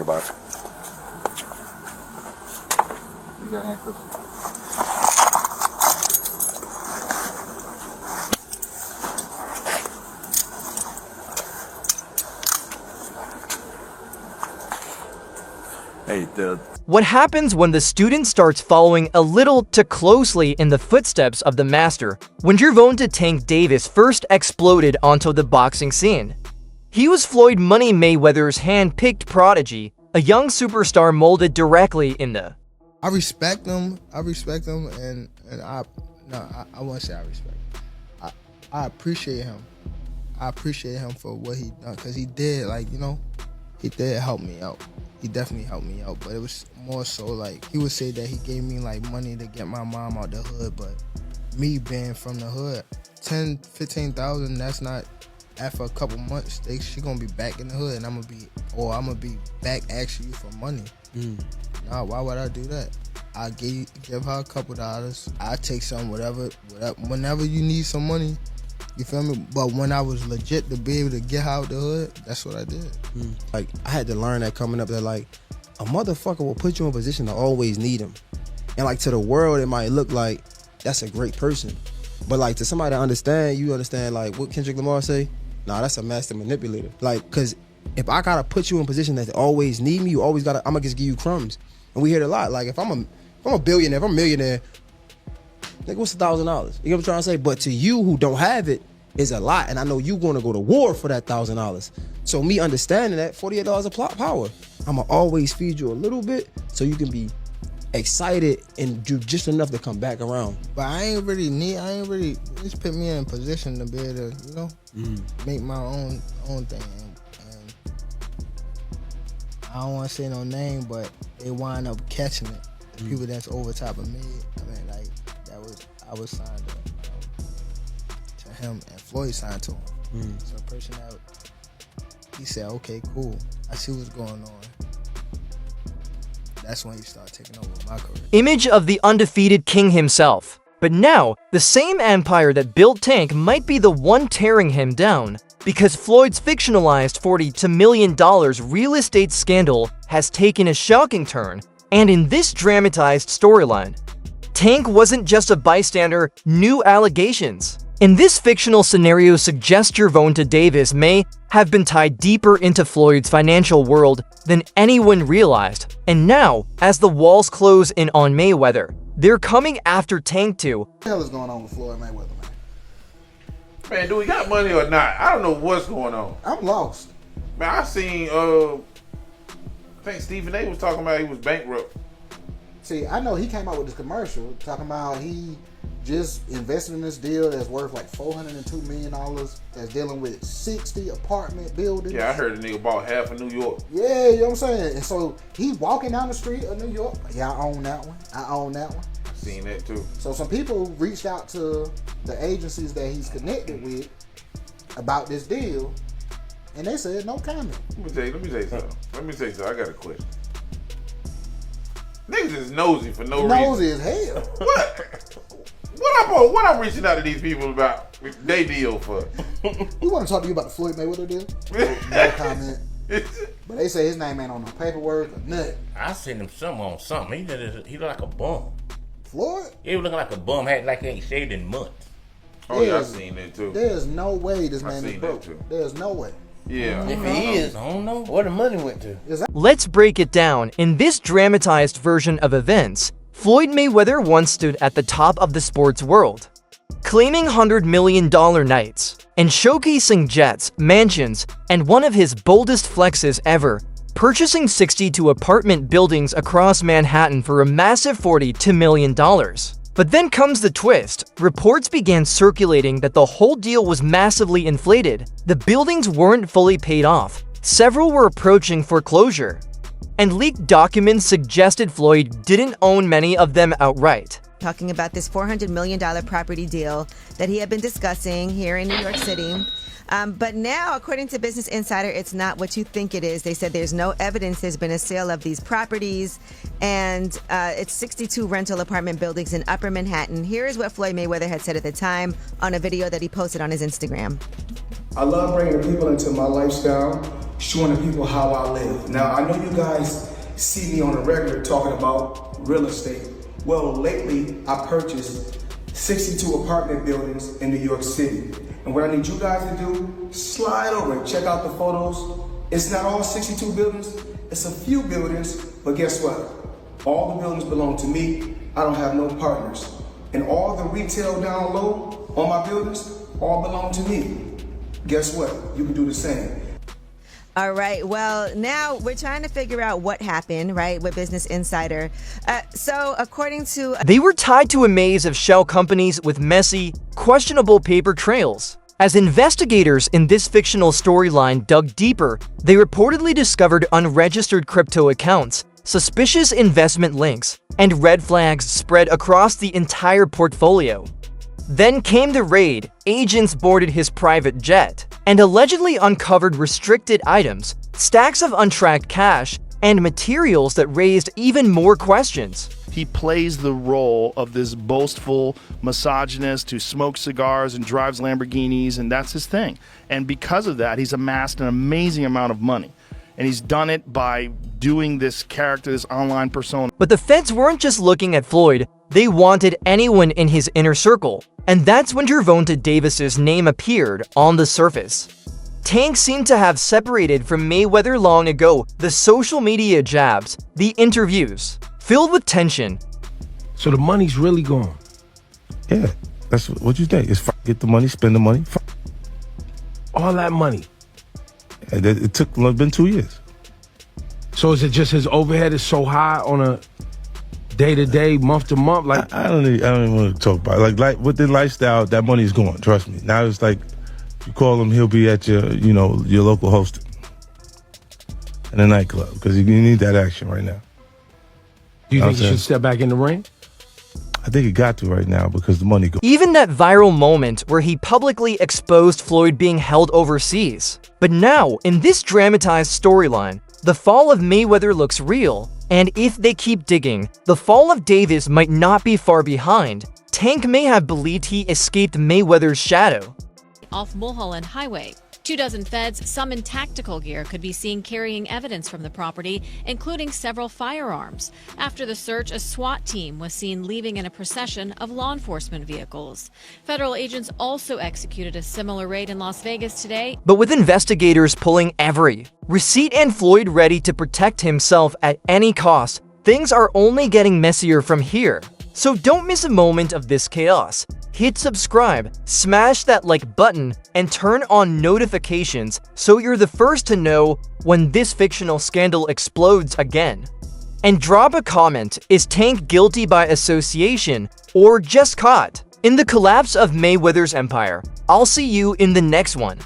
about it. You got handcuffs? What happens when the student starts following a little too closely in the footsteps of the master? When Gervonta Tank Davis first exploded onto the boxing scene, he was Floyd Money Mayweather's hand-picked prodigy, a young superstar molded directly in the... I respect him, and I won't say I respect him. I appreciate him. I appreciate him for what he done, because he did, like, you know, he did help me out. He definitely helped me out, but it was more so like, he would say that he gave me like money to get my mom out the hood, but me being from the hood, 10, 15,000, that's not, after a couple months, she gonna be back in the hood, and I'm gonna be back asking you for money. Nah, why would I do that? I give her a couple dollars. I take some, whatever, whenever you need some money. You feel me? But when I was legit to be able to get her out the hood, that's what I did. Like, I had to learn that coming up, that like, a motherfucker will put you in a position to always need him. And like, to the world, it might look like that's a great person. But like, to somebody to understand, you understand like what Kendrick Lamar say? Nah, that's a master manipulator. Like, cause if I gotta put you in a position that they always need me, you always gotta, I'm gonna just give you crumbs. And we hear it a lot. Like, if I'm a billionaire, if I'm a millionaire, nigga, what's $1,000? You know what I'm trying to say? But to you who don't have it, is a lot, and I know you gonna go to war for that $1,000. So me understanding that, $48 of plot power, I'ma always feed you a little bit so you can be excited and do just enough to come back around. But I ain't really, just put me in a position to be able to, you know, make my own thing. And I don't want to say no name, but they wind up catching it. The people that's over top of me, I mean, like, I was signed to him, and Floyd signed to him. So the person that, he said, okay, cool, I see what's going on. That's when he started taking over my career. Image of the undefeated king himself. But now, the same empire that built Tank might be the one tearing him down, because Floyd's fictionalized $40 million real estate scandal has taken a shocking turn, and in this dramatized storyline, Tank wasn't just a bystander, new allegations. In this fictional scenario suggests Gervonta Davis may have been tied deeper into Floyd's financial world than anyone realized. And now, as the walls close in on Mayweather, they're coming after Tank too. What the hell is going on with Floyd Mayweather, man? Man, do we got money or not? I don't know what's going on. I'm lost. Man, I seen, I think Stephen A was talking about he was bankrupt. See, I know he came out with this commercial talking about he just invested in this deal that's worth like $402 million that's dealing with 60 apartment buildings. Yeah, I heard a nigga bought half of New York. Yeah, you know what I'm saying? And so he's walking down the street of New York. Yeah, I own that one. I Seen that too. So some people reached out to the agencies that he's connected with about this deal, and they said no comment. Let me tell you something. I got a question. Niggas is nosy for no reason. Nosy as hell. What? What I'm reaching out to these people about they deal for? We want to talk to you about the Floyd Mayweather deal. No comment. But they say his name ain't on no paperwork or nothing. I seen him on something. He look like a bum. Floyd? He was looking like a bum. Had like he ain't shaved in months. Oh yeah, I seen that too. There's no way this man is broke. There's no way. Yeah. If he is, I don't know where the money went to. Let's break it down. In this dramatized version of events, Floyd Mayweather once stood at the top of the sports world, claiming $100 million nights, and showcasing jets, mansions, and one of his boldest flexes ever, purchasing 62 apartment buildings across Manhattan for a massive $42 million. But then comes the twist. Reports began circulating that the whole deal was massively inflated. The buildings weren't fully paid off. Several were approaching foreclosure. And leaked documents suggested Floyd didn't own many of them outright. Talking about this $400 million property deal that he had been discussing here in New York City. But now, according to Business Insider, it's not what you think it is. They said there's no evidence there's been a sale of these properties, and it's 62 rental apartment buildings in Upper Manhattan. Here is what Floyd Mayweather had said at the time on a video that he posted on his Instagram. I love bringing people into my lifestyle. showing the people how I live. Now, I know you guys see me on the regular talking about real estate. Well, lately I purchased 62 apartment buildings in New York City. And what I need you guys to do, slide over and check out the photos. It's not all 62 buildings, it's a few buildings, but guess what? All the buildings belong to me. I don't have no partners. And all the retail down low on my buildings all belong to me. Guess what? You can do the same. All right. Well, now we're trying to figure out what happened, right, with Business Insider. So according to... They were tied to a maze of shell companies with messy, questionable paper trails. As investigators in this fictional storyline dug deeper, they reportedly discovered unregistered crypto accounts, suspicious investment links, and red flags spread across the entire portfolio. Then came the raid. Agents boarded his private jet and allegedly uncovered restricted items, stacks of untracked cash, and materials that raised even more questions. He plays the role of this boastful misogynist who smokes cigars and drives Lamborghinis, and that's his thing. And because of that, he's amassed an amazing amount of money. And he's done it by doing this character, this online persona. But the feds weren't just looking at Floyd, they wanted anyone in his inner circle. And that's when Gervonta Davis's name appeared on the surface. Tank seemed to have separated from Mayweather long ago. The social media jabs, the interviews, filled with tension. So the money's really gone? Yeah, that's what you think. It's get the money, spend the money. All that money? And it's been 2 years. So is it just his overhead is so high on a day-to-day, month-to-month? Like I don't even want to talk about it. Like with the lifestyle, that money's gone. Trust me. Now it's like you call him, he'll be at your local hosting in a nightclub because you need that action right now. Do you think he should step back in the ring? I think he got to right now because the money goes. Even that viral moment where he publicly exposed Floyd being held overseas. But now, in this dramatized storyline, the fall of Mayweather looks real. And if they keep digging, the fall of Davis might not be far behind. Tank may have believed he escaped Mayweather's shadow. Off Mulholland Highway. 24 feds, some in tactical gear, could be seen carrying evidence from the property, including several firearms. After the search, a SWAT team was seen leaving in a procession of law enforcement vehicles. Federal agents also executed a similar raid in Las Vegas today. But with investigators pulling every receipt and Floyd ready to protect himself at any cost, things are only getting messier from here. So don't miss a moment of this chaos. Hit subscribe, smash that like button, and turn on notifications so you're the first to know when this fictional scandal explodes again. And drop a comment, is Tank guilty by association or just caught? In the collapse of Mayweather's empire, I'll see you in the next one.